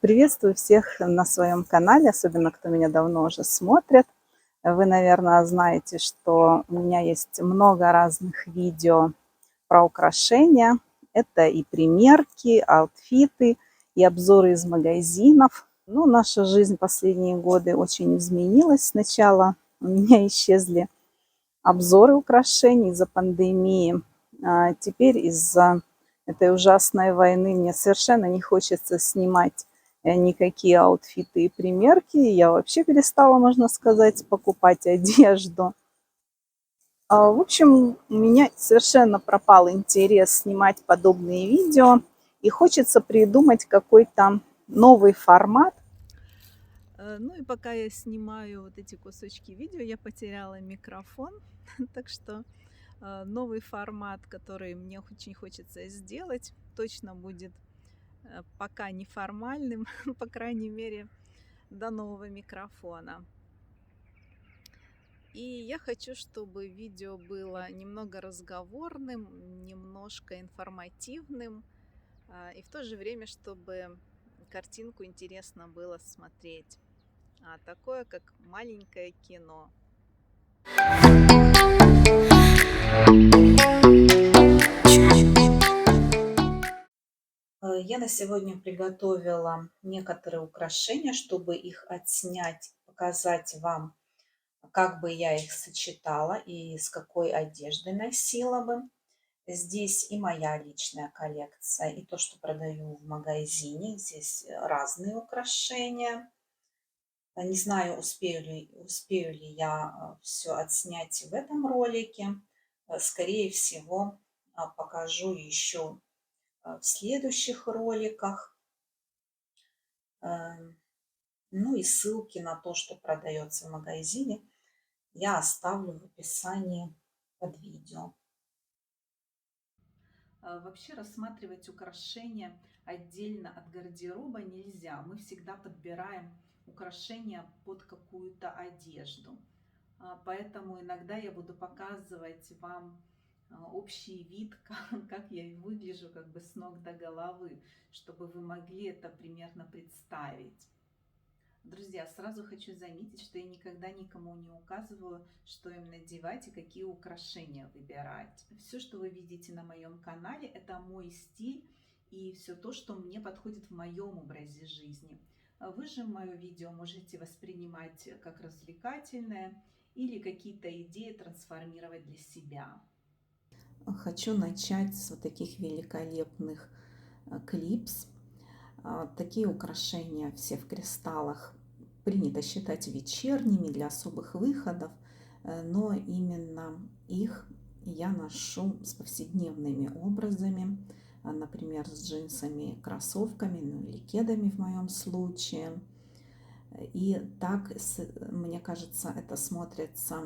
Приветствую всех на своем канале, особенно кто меня давно уже смотрит. Вы, наверное, знаете, что у меня есть много разных видео про украшения. Это и примерки, аутфиты, и обзоры из магазинов. Ну, наша жизнь последние годы очень изменилась. Сначала у меня исчезли обзоры украшений из-за пандемии. Теперь из-за этой ужасной войны мне совершенно не хочется снимать никакие аутфиты и примерки. Я вообще перестала, можно сказать, покупать одежду. В общем, у меня совершенно пропал интерес снимать подобные видео, и хочется придумать какой-то новый формат. Ну и пока я снимаю вот эти кусочки видео, я потеряла микрофон, так что новый формат, который мне очень хочется сделать, точно будет пока неформальным, по крайней мере, до нового микрофона. И я хочу, чтобы видео было немного разговорным, немножко информативным, и в то же время, чтобы картинку интересно было смотреть. Такое, как маленькое кино. Я на сегодня приготовила некоторые украшения, чтобы их отснять, показать вам, как бы я их сочетала и с какой одеждой носила бы. Здесь и моя личная коллекция, и то, что продаю в магазине. Здесь разные украшения. Не знаю, успею ли я все отснять в этом ролике. Скорее всего, покажу еще в следующих роликах. Ну и ссылки на то, что продается в магазине, я оставлю в описании под видео. Вообще рассматривать украшения отдельно от гардероба нельзя. Мы всегда подбираем украшения под какую-то одежду. Поэтому иногда я буду показывать вам общий вид, как я выгляжу как бы с ног до головы, чтобы вы могли это примерно представить. Друзья, сразу хочу заметить, что я никогда никому не указываю, что им надевать и какие украшения выбирать. Все, что вы видите на моем канале, это мой стиль и все то, что мне подходит в моем образе жизни. Вы же мое видео можете воспринимать как развлекательное или какие-то идеи трансформировать для себя. Хочу начать с вот таких великолепных клипс. Такие украшения все в кристаллах принято считать вечерними для особых выходов, но именно их я ношу с повседневными образами, например, с джинсами, кроссовками, ну или кедами в моем случае. И так, мне кажется, это смотрится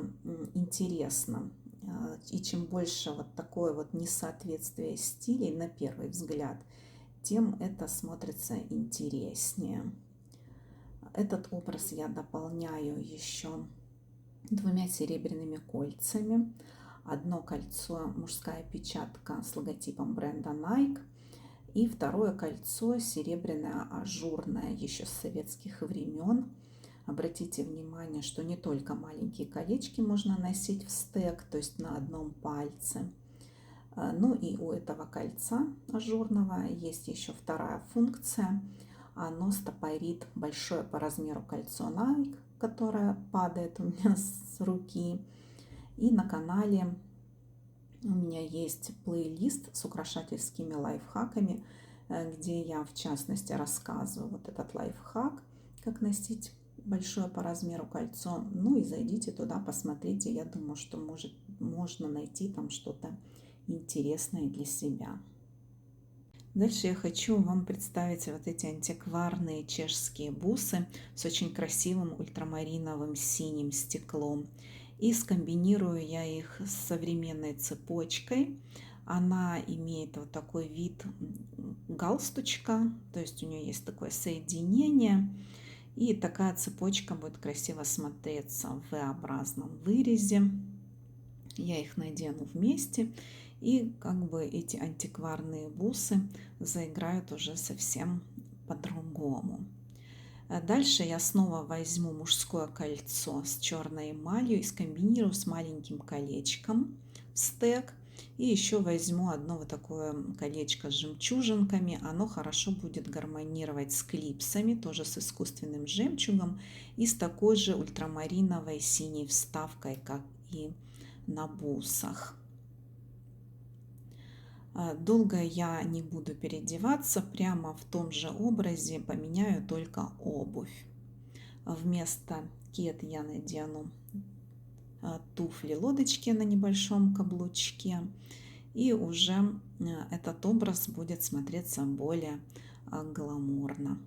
интересно. И чем больше вот такое вот несоответствие стилей на первый взгляд, тем это смотрится интереснее. Этот образ я дополняю еще двумя серебряными кольцами. Одно кольцо мужская печатка с логотипом бренда Nike. И второе кольцо серебряное ажурное, еще с советских времен. Обратите внимание, что не только маленькие колечки можно носить в стек, то есть на одном пальце. Ну и у этого кольца ажурного есть еще вторая функция. Оно стопорит большое по размеру кольцо Nike, которое падает у меня с руки. И на канале у меня есть плейлист с украшательскими лайфхаками, где я в частности рассказываю вот этот лайфхак, как носить большое по размеру кольцо. Ну и зайдите туда, посмотрите. Я думаю, что можно найти там что-то интересное для себя. Дальше я хочу вам представить вот эти антикварные чешские бусы с очень красивым ультрамариновым синим стеклом. И скомбинирую я их с современной цепочкой. Она имеет вот такой вид галстучка, то есть у нее есть такое соединение. И такая цепочка будет красиво смотреться в V-образном вырезе. Я их надену вместе, и как бы эти антикварные бусы заиграют уже совсем по-другому. Дальше я снова возьму мужское кольцо с черной эмалью и скомбинирую с маленьким колечком в стек. И еще возьму одно вот такое колечко с жемчужинками. Оно хорошо будет гармонировать с клипсами, тоже с искусственным жемчугом и с такой же ультрамариновой синей вставкой, как и на бусах. Долго я не буду переодеваться, прямо в том же образе поменяю только обувь. Вместо кед я надену туфли-лодочки на небольшом каблучке. И уже этот образ будет смотреться более гламурно.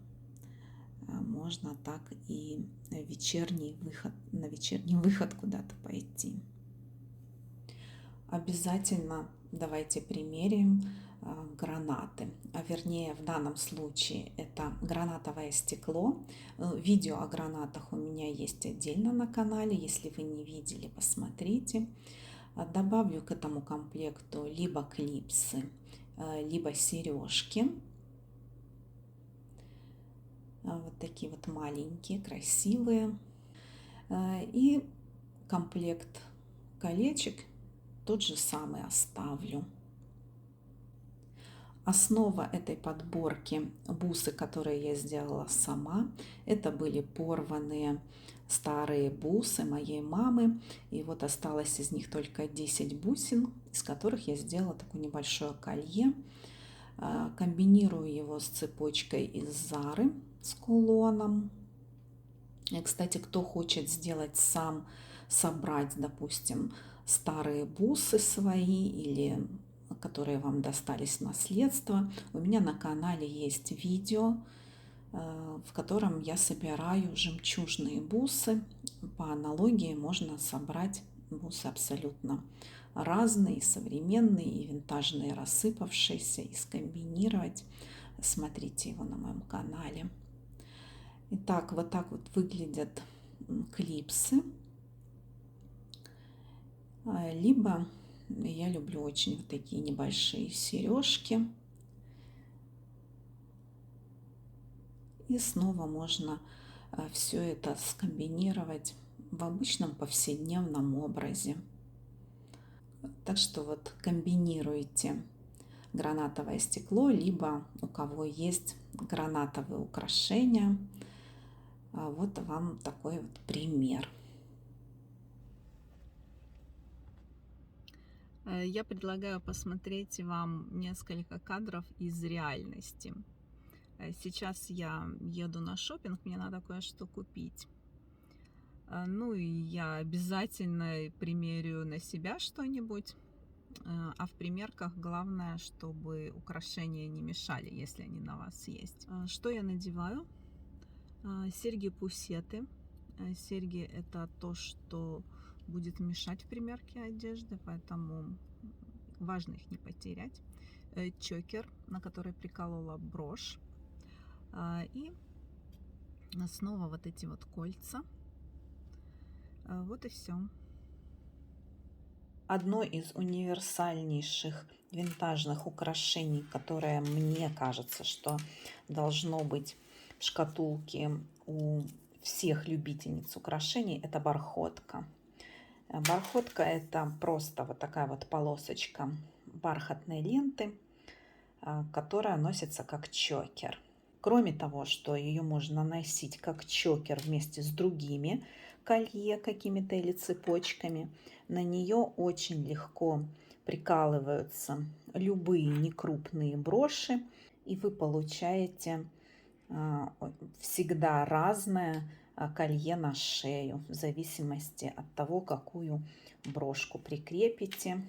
Можно так и на вечерний выход куда-то пойти. Обязательно давайте примерим гранаты, а вернее в данном случае это гранатовое стекло. Видео о гранатах у меня есть отдельно на канале, если вы не видели, посмотрите. Добавлю к этому комплекту либо клипсы, либо сережки. Вот такие вот маленькие, красивые. И комплект колечек тот же самый оставлю. Основа этой подборки бусы, которые я сделала сама. Это были порванные старые бусы моей мамы. И вот осталось из них только 10 бусин, из которых я сделала такое небольшое колье. Комбинирую его с цепочкой из Зары с кулоном. И, кстати, кто хочет сделать сам, собрать, допустим, старые бусы свои или которые вам достались в наследство, у меня на канале есть видео, в котором я собираю жемчужные бусы. По аналогии можно собрать бусы абсолютно разные, современные и винтажные, рассыпавшиеся, и скомбинировать. Смотрите его на моем канале. Итак, вот так вот выглядят клипсы. Либо я люблю очень вот такие небольшие сережки. И снова можно все это скомбинировать в обычном повседневном образе. Так что вот комбинируйте гранатовое стекло, либо у кого есть гранатовые украшения. Вот вам такой вот пример. Я предлагаю посмотреть вам несколько кадров из реальности. Сейчас я еду на шопинг, мне надо кое-что купить. Ну и я обязательно примерю на себя что-нибудь. А в примерках главное, чтобы украшения не мешали, если они на вас есть. Что я надеваю? Серьги-пусеты. Серьги — это то, что будет мешать в примерке одежды, поэтому важно их не потерять. Чокер, на который приколола брошь. И снова вот эти вот кольца. Вот и все. Одно из универсальнейших винтажных украшений, которое, мне кажется, что должно быть в шкатулке у всех любительниц украшений, это бархотка. Бархотка — это просто вот такая вот полосочка бархатной ленты, которая носится как чокер. Кроме того, что ее можно носить как чокер вместе с другими колье какими-то или цепочками, на нее очень легко прикалываются любые некрупные броши, и вы получаете всегда разное колье на шею, в зависимости от того, какую брошку прикрепите.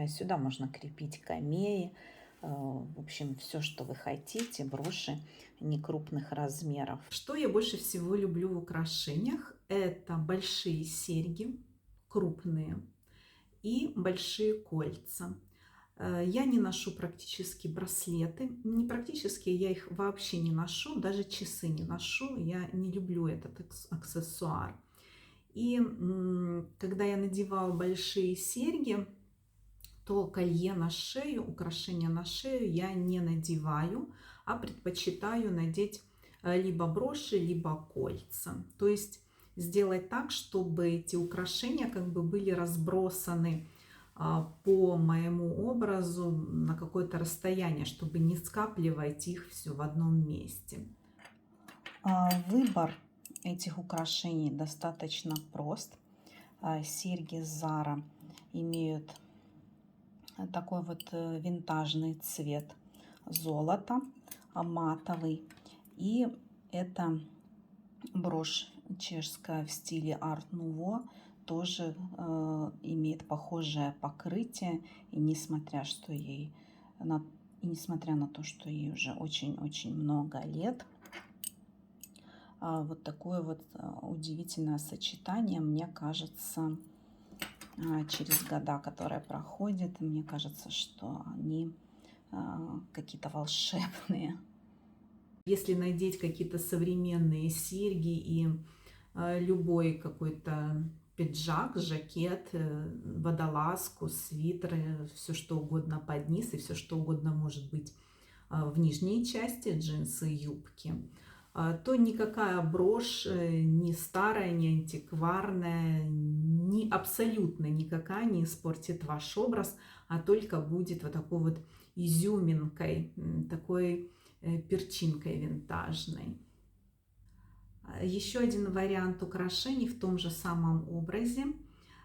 Сюда можно крепить камеи, в общем, все, что вы хотите, броши некрупных размеров. Что я больше всего люблю в украшениях? Это большие серьги, крупные, и большие кольца. Я не ношу практически браслеты. Не практически, я их вообще не ношу, даже часы не ношу. Я не люблю этот аксессуар. И когда я надеваю большие серьги, то колье на шею, украшения на шею я не надеваю, а предпочитаю надеть либо броши, либо кольца. То есть сделать так, чтобы эти украшения как бы были разбросаны по моему образу на какое-то расстояние, чтобы не скапливать их все в одном месте. Выбор этих украшений достаточно прост. Серьги Zara имеют такой вот винтажный цвет золота, матовый. И это брошь чешская в стиле Art Nouveau, тоже имеет похожее покрытие. И несмотря на то, что ей уже очень-очень много лет, вот такое вот удивительное сочетание, мне кажется, через года, которые проходят, мне кажется, что они какие-то волшебные. Если надеть какие-то современные серьги и любой какой-то пиджак, жакет, водолазку, свитер, все что угодно под низ и все что угодно может быть в нижней части, джинсы, юбки, то никакая брошь ни старая, ни антикварная, ни абсолютно никакая не испортит ваш образ, а только будет вот такой вот изюминкой, такой перчинкой винтажной. Еще один вариант украшений в том же самом образе.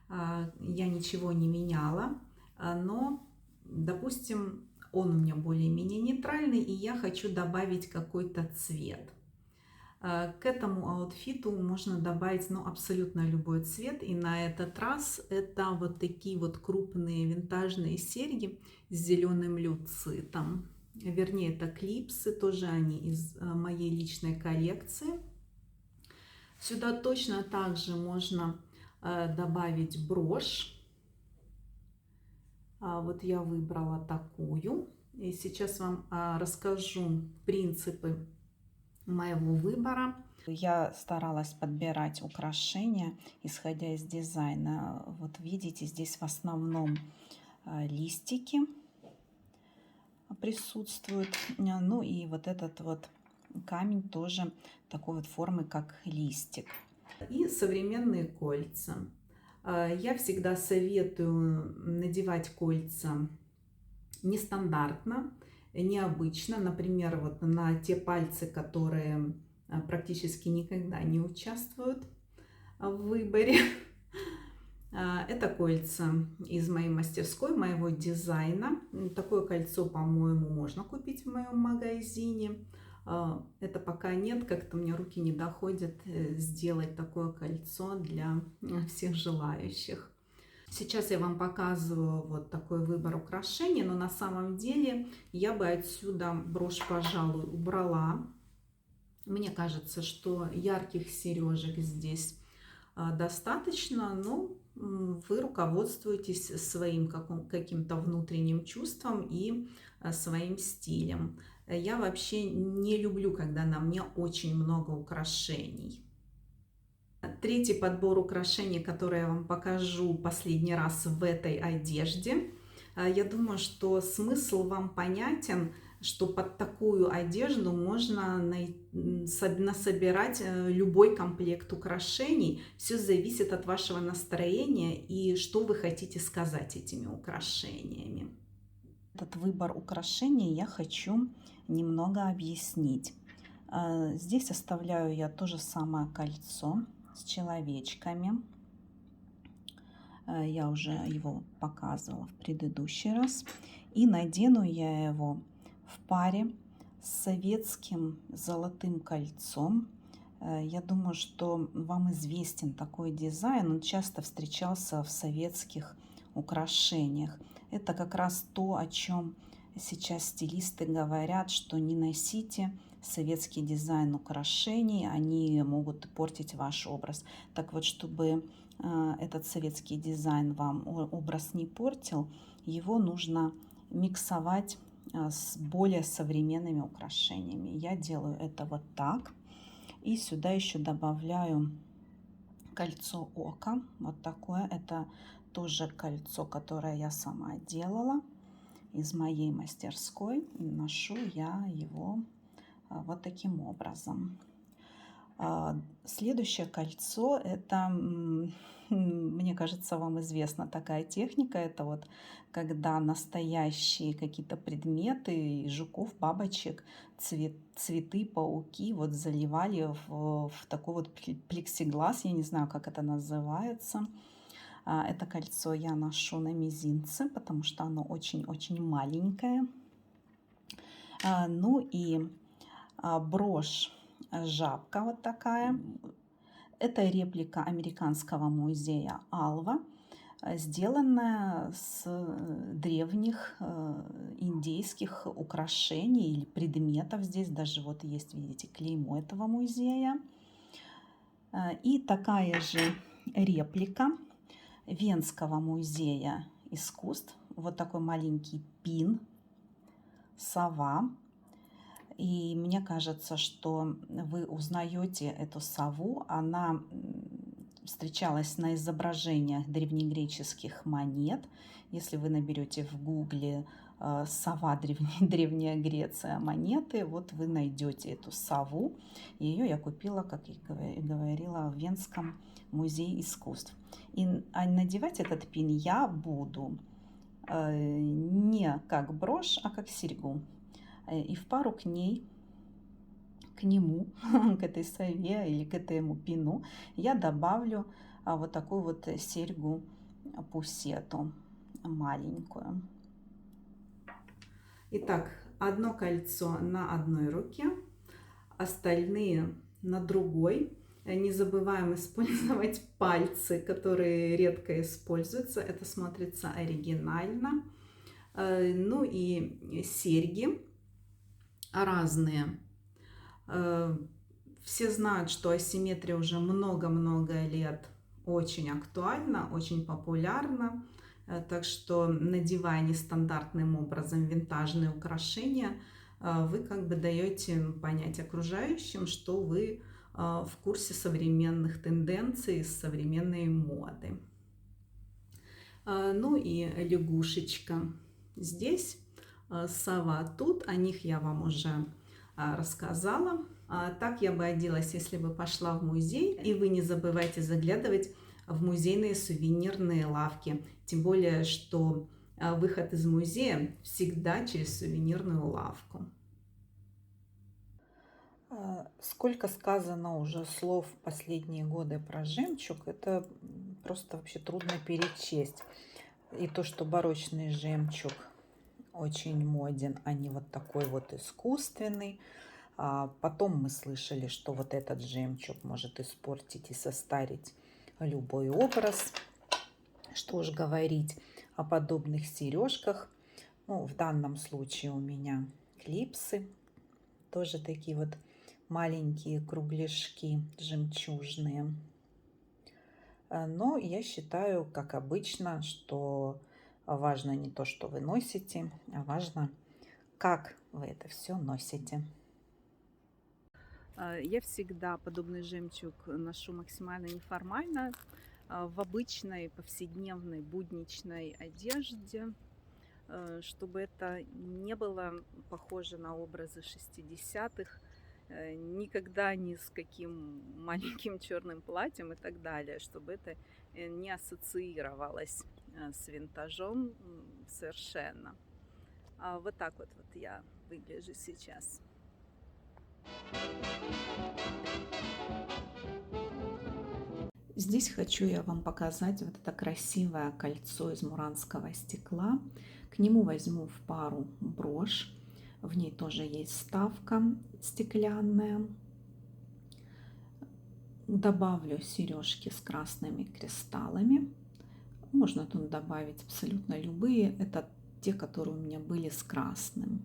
Я ничего не меняла, но, допустим, он у меня более-менее нейтральный, и я хочу добавить какой-то цвет. К этому аутфиту можно добавить абсолютно любой цвет. И на этот раз это вот такие вот крупные винтажные серьги с зеленым люцитом. Вернее, это клипсы, тоже они из моей личной коллекции. Сюда точно также можно добавить брошь. Вот я выбрала такую. И сейчас вам расскажу принципы моего выбора. Я старалась подбирать украшения, исходя из дизайна. Вот видите, здесь в основном листики присутствуют. Ну и вот этот вот камень тоже такой вот формы, как листик. И современные кольца. Я всегда советую надевать кольца нестандартно, необычно. Например, вот на те пальцы, которые практически никогда не участвуют в выборе. Это кольца из моей мастерской, моего дизайна. Такое кольцо, по-моему, можно купить в моем магазине. Это пока нет, как-то мне руки не доходят сделать такое кольцо для всех желающих. Сейчас я вам показываю вот такой выбор украшений, но на самом деле я бы отсюда брошь, пожалуй, убрала. Мне кажется, что ярких сережек здесь достаточно, но вы руководствуетесь своим каким-то внутренним чувством и своим стилем. Я вообще не люблю, когда на мне очень много украшений. Третий подбор украшений, который я вам покажу последний раз в этой одежде. Я думаю, что смысл вам понятен, что под такую одежду можно насобирать любой комплект украшений. Все зависит от вашего настроения и что вы хотите сказать этими украшениями. Этот выбор украшений я хочу немного объяснить. Здесь оставляю я то же самое кольцо с человечками. Я уже его показывала в предыдущий раз. И надену я его в паре с советским золотым кольцом. Я думаю, что вам известен такой дизайн. Он часто встречался в советских украшениях. Это как раз то, о чем сейчас стилисты говорят, что не носите советский дизайн украшений, они могут портить ваш образ. Так вот, чтобы этот советский дизайн вам образ не портил, его нужно миксовать с более современными украшениями. Я делаю это вот так. И сюда еще добавляю кольцо ока. Вот такое. Это тоже кольцо, которое я сама делала из моей мастерской. И ношу я его Вот таким образом. Следующее кольцо, это, мне кажется, вам известна такая техника. Это вот когда настоящие какие-то предметы, жуков, бабочек, цветы, пауки вот заливали в такой вот плексиглаз, я не знаю, как это называется. Это кольцо я ношу на мизинце, потому что оно очень-очень маленькое. Ну и брошь жабка вот такая. Это реплика американского музея Алва, сделанная с древних индейских украшений или предметов. Здесь даже вот есть, видите, клеймо этого музея. И такая же реплика Венского музея искусств. Вот такой маленький пин, сова. И мне кажется, что вы узнаете эту сову. Она встречалась на изображениях древнегреческих монет. Если вы наберете в гугле «сова Древняя Греция монеты», вот вы найдете эту сову. Ее я купила, как и говорила, в Венском музее искусств. И надевать этот пин я буду не как брошь, а как серьгу. И в пару к нему, к этой сове или к этому пину я добавлю вот такую вот серьгу-пусету маленькую. Итак, одно кольцо на одной руке, остальные на другой. Не забываем использовать пальцы, которые редко используются. Это смотрится оригинально. Ну и серьги разные. Все знают, что асимметрия уже много-много лет очень актуальна, очень популярна. Так что, надевая нестандартным образом винтажные украшения, вы как бы даете понять окружающим, что вы в курсе современных тенденций, современной моды. Ну и лягушечка здесь, сова тут, о них я вам уже рассказала. Так я бы оделась, если бы пошла в музей. И вы не забывайте заглядывать в музейные сувенирные лавки. Тем более, что выход из музея всегда через сувенирную лавку. Сколько сказано уже слов в последние годы про жемчуг, это просто вообще трудно перечесть. И то, что барочный жемчуг очень моден, а не вот такой вот искусственный. Потом мы слышали, что вот этот жемчуг может испортить и состарить любой образ. Что уж говорить о подобных сережках. Ну, в данном случае у меня клипсы. Тоже такие вот маленькие кругляшки жемчужные. Но я считаю, как обычно, что важно не то, что вы носите, а важно, как вы это все носите. Я всегда подобный жемчуг ношу максимально неформально, в обычной, повседневной, будничной одежде, чтобы это не было похоже на образы 60-х, никогда ни с каким маленьким черным платьем и так далее, чтобы это не ассоциировалось с винтажом совершенно. Вот так вот я выгляжу сейчас. Здесь хочу я вам показать вот это красивое кольцо из муранского стекла. К нему возьму в пару брошь. В ней тоже есть вставка стеклянная. Добавлю сережки с красными кристаллами. Можно тут добавить абсолютно любые. Это те, которые у меня были с красным.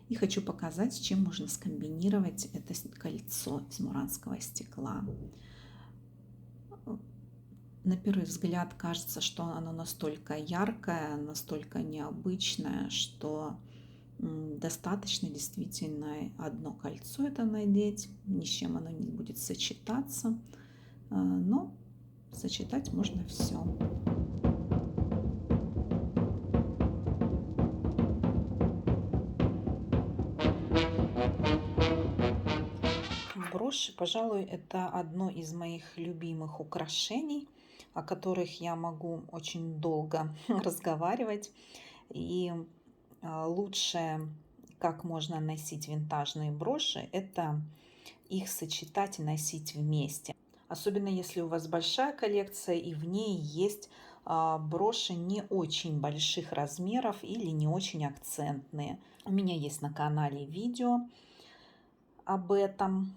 И хочу показать, с чем можно скомбинировать это кольцо из муранского стекла. На первый взгляд кажется, что оно настолько яркое, настолько необычное, что достаточно действительно одно кольцо это надеть, ни с чем оно не будет сочетаться, но сочетать можно все. броши, пожалуй, это одно из моих любимых украшений, о которых я могу очень долго разговаривать. И лучшее, как можно носить винтажные броши, это их сочетать и носить вместе. Особенно если у вас большая коллекция и в ней есть броши не очень больших размеров или не очень акцентные. У меня есть на канале видео об этом.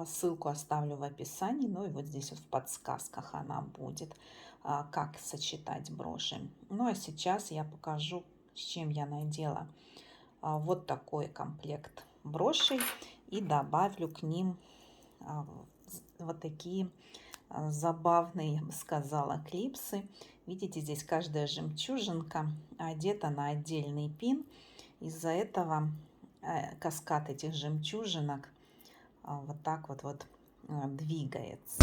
Ссылку оставлю в описании, ну и вот здесь вот в подсказках она будет, как сочетать броши. Ну а сейчас я покажу, с чем я надела вот такой комплект брошей и добавлю к ним вот такие забавные, я бы сказала, клипсы. Видите, здесь каждая жемчужинка одета на отдельный пин. Из-за этого каскад этих жемчужинок вот так вот двигается.